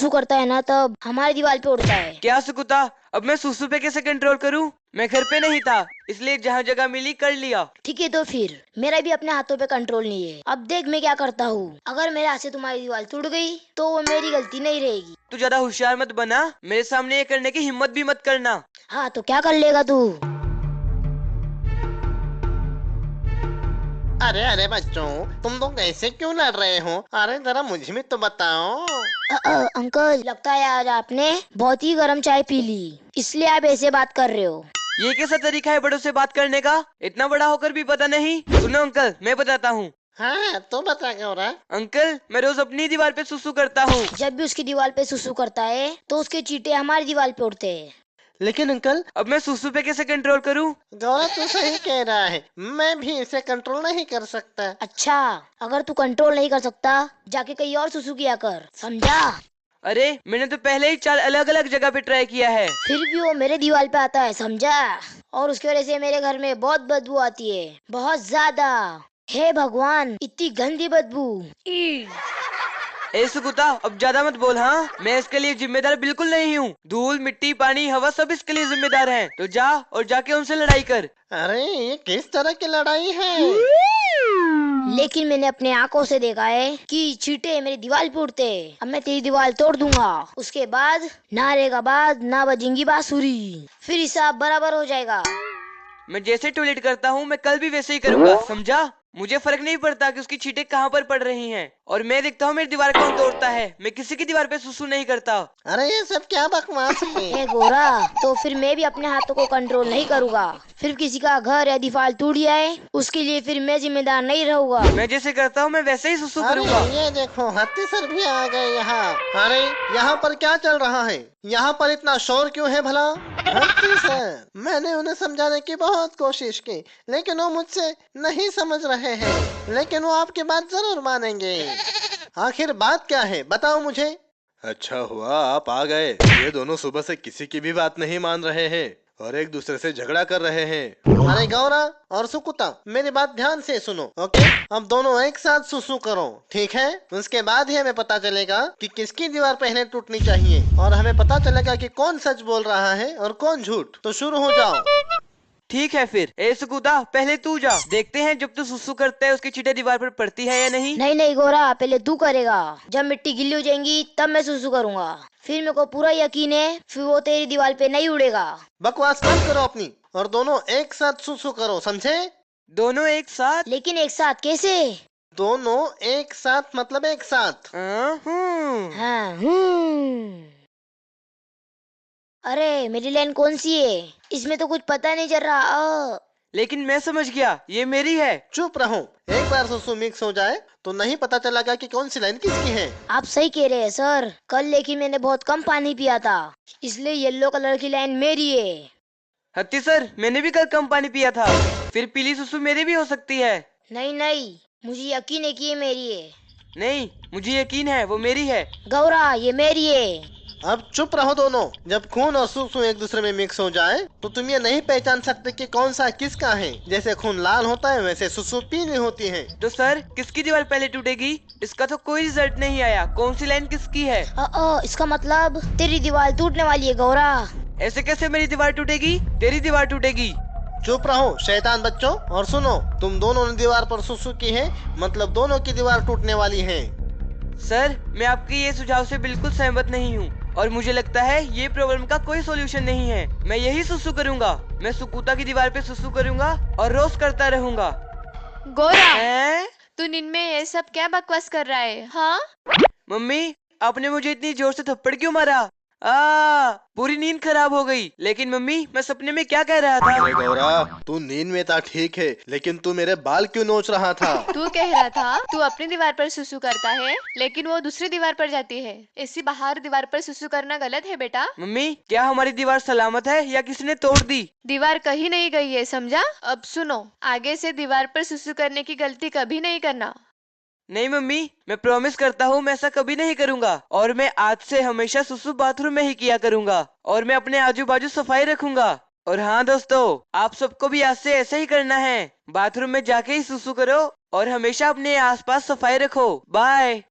सुसु करता है ना तब हमारी दीवार पे उड़ता है। क्या सुकुता, अब मैं सुसु पे कैसे कंट्रोल करूं? मैं घर पे नहीं था, इसलिए जहाँ जगह मिली कर लिया। ठीक है तो फिर मेरा भी अपने हाथों पे कंट्रोल नहीं है। अब देख मैं क्या करता हूँ। अगर मेरे हाथ से तुम्हारी दीवार टूट गई तो वो मेरी गलती नहीं रहेगी। तू ज्यादा होशियार मत बना, मेरे सामने ये करने की हिम्मत भी मत करना। हाँ तो क्या कर लेगा तू? अरे अरे बच्चों, तुम लोग ऐसे क्यों लड़ रहे हो? अरे जरा मुझे भी तो बताओ। अंकल लगता है आज आपने बहुत ही गर्म चाय पी ली, इसलिए आप ऐसे बात कर रहे हो। ये कैसा तरीका है बड़ों से बात करने का? इतना बड़ा होकर भी पता नहीं। सुनो अंकल, मैं बताता हूँ। हाँ तो बता गौरा। अंकल, मैं रोज अपनी दीवार पे सुसु करता हूँ। जब भी उसकी दीवार पे सुसु करता है तो उसके चींटे हमारी दीवार पे उड़ते हैं। लेकिन अंकल, अब मैं सुसु पे कैसे कंट्रोल करूँ? गौरा तो सही कह रहा है, मैं भी इसे कंट्रोल नहीं कर सकता। अच्छा, अगर तू कंट्रोल नहीं कर सकता जाके कहीं और सुसु किया कर, समझा? अरे मैंने तो पहले ही 4 अलग अलग जगह पे ट्राई किया है। फिर भी वो मेरे दीवार पे आता है, समझा? और उसकी वजह से मेरे घर में बहुत बदबू आती है, बहुत ज्यादा। हे भगवान, इतनी गंदी बदबू। ई! ए सुकुता, अब ज्यादा मत बोल। हाँ, मैं इसके लिए जिम्मेदार बिल्कुल नहीं हूँ। धूल मिट्टी पानी हवा सब इसके लिए जिम्मेदार हैं। तो जा और जाके उनसे लड़ाई कर। अरे ये किस तरह की लड़ाई है? लेकिन मैंने अपने आंखों से देखा है कि चींटे मेरी दीवार पे उड़ते हैं। अब मैं तेरी दीवार तोड़ दूंगा, उसके बाद ना रहेगा बाद ना बजेंगी बांसुरी, फिर हिसाब बराबर हो जाएगा। मैं जैसे टॉयलेट करता हूँ मैं कल भी वैसे ही करूंगा, समझा? मुझे फर्क नहीं पड़ता कि उसकी छींटे कहाँ पर पड़ रही हैं। और मैं देखता हूँ मेरी दीवार कौन तोड़ता है। मैं किसी की दीवार पे सुसु नहीं करता। अरे ये सब क्या बकवास है? ए गोरा, तो फिर मैं भी अपने हाथों को कंट्रोल नहीं करूँगा। फिर किसी का घर या दीवार टूट जाए उसके लिए फिर मैं जिम्मेदार नहीं रहूंगा। मैं जैसे करता हूँ मैं वैसे ही सुसु अरे करूंगा। ये देखो, हत्ती सर भी आ गए यहाँ। अरे यहाँ पर क्या चल रहा है? यहाँ पर इतना शोर क्यों है भला? हत्ती सर, मैंने उन्हें समझाने की बहुत कोशिश की, लेकिन वो मुझसे नहीं समझ रहे हैं। लेकिन वो आपकी बात जरूर मानेंगे। आखिर बात क्या है, बताओ मुझे। अच्छा हुआ आप आ गए। ये दोनों सुबह से किसी की भी बात नहीं मान रहे हैं और एक दूसरे से झगड़ा कर रहे हैं। अरे गौरा और सुकुता, मेरी बात ध्यान से सुनो, ओके? अब दोनों एक साथ सुसु करो, ठीक है? उसके बाद ही हमें पता चलेगा कि किसकी दीवार पहले टूटनी चाहिए, और हमें पता चलेगा कि कौन सच बोल रहा है और कौन झूठ। तो शुरू हो जाओ। ठीक है फिर। ए सुकुता, पहले तू जा। देखते हैं जब तू सुसु करता है उसकी छींटे दीवार पर पड़ती है या नहीं। नहीं नहीं गोरा, पहले तू करेगा। जब मिट्टी गिल्ली हो जाएंगी तब मैं सुसु करूंगा। फिर मेरे को पूरा यकीन है फिर वो तेरी दीवार पे नहीं उड़ेगा। बकवास बंद करो अपनी, और दोनों एक साथ सुसु करो, समझे? दोनों एक साथ? लेकिन एक साथ कैसे? दोनों एक साथ मतलब एक साथ। हाँ अरे मेरी लाइन कौन सी है? इसमें तो कुछ पता नहीं चल रहा। लेकिन मैं समझ गया, ये मेरी है। चुप रहो, एक बार सुसु मिक्स हो जाए तो नहीं पता चलेगा कि कौन सी लाइन किसकी है। आप सही कह रहे हैं सर। कल लेकिन मैंने बहुत कम पानी पिया था, इसलिए येलो कलर की लाइन मेरी है। हत्ती सर, मैंने भी कल कम पानी पिया था, फिर पीली सुसु मेरी भी हो सकती है। नहीं नहीं, मुझे यकीन है कि ये मेरी है। नहीं, मुझे यकीन है वो मेरी है। गौरा, ये मेरी है। अब चुप रहो दोनों। जब खून और सुसु एक दूसरे में मिक्स हो जाए तो तुम ये नहीं पहचान सकते कि कौन सा किसका है। जैसे खून लाल होता है वैसे सुसु पीली होती है। तो सर, किसकी दीवार पहले टूटेगी? इसका तो कोई रिजल्ट नहीं आया। कौन सी लाइन किसकी है? इसका मतलब तेरी दीवार टूटने वाली है गौरा। ऐसे कैसे मेरी दीवार टूटेगी? तेरी दीवार टूटेगी। चुप रहो शैतान बच्चों, और सुनो, तुम दोनों ने दीवार पर सुसु की है, मतलब दोनों की दीवार टूटने वाली है। सर, मैं आपके ये सुझाव से बिल्कुल सहमत नहीं हूँ और मुझे लगता है ये प्रॉब्लम का कोई सॉल्यूशन नहीं है। मैं यही सुसु करूंगा। मैं सुकुता की दीवार पे सुसु करूंगा और रोज करता रहूंगा। गोरा, हैं? तू नींद में ये सब क्या बकवास कर रहा है? हाँ, मम्मी, आपने मुझे इतनी जोर से थप्पड़ क्यों मारा? पूरी नींद खराब हो गई। लेकिन मम्मी, मैं सपने में क्या कह रहा था? अरे गौरा, तू नींद में था ठीक है, लेकिन तू मेरे बाल क्यों नोच रहा था? तू कह रहा था तू अपनी दीवार पर सुसु करता है, लेकिन वो दूसरी दीवार पर जाती है। ऐसी बाहर दीवार पर सुसु करना गलत है बेटा। मम्मी, क्या हमारी दीवार सलामत है या किसी ने तोड़ दी? दीवार कहीं नहीं गई है, समझा? अब सुनो, आगे से दीवार पर सुसु करने की गलती कभी नहीं करना। नहीं मम्मी, मैं प्रॉमिस करता हूँ मैं ऐसा कभी नहीं करूंगा। और मैं आज से हमेशा सुसु बाथरूम में ही किया करूंगा और मैं अपने आजू बाजू सफाई रखूंगा। और हाँ दोस्तों, आप सबको भी आज से ऐसे ही करना है। बाथरूम में जाके ही सुसु करो और हमेशा अपने आसपास सफाई रखो। बाय।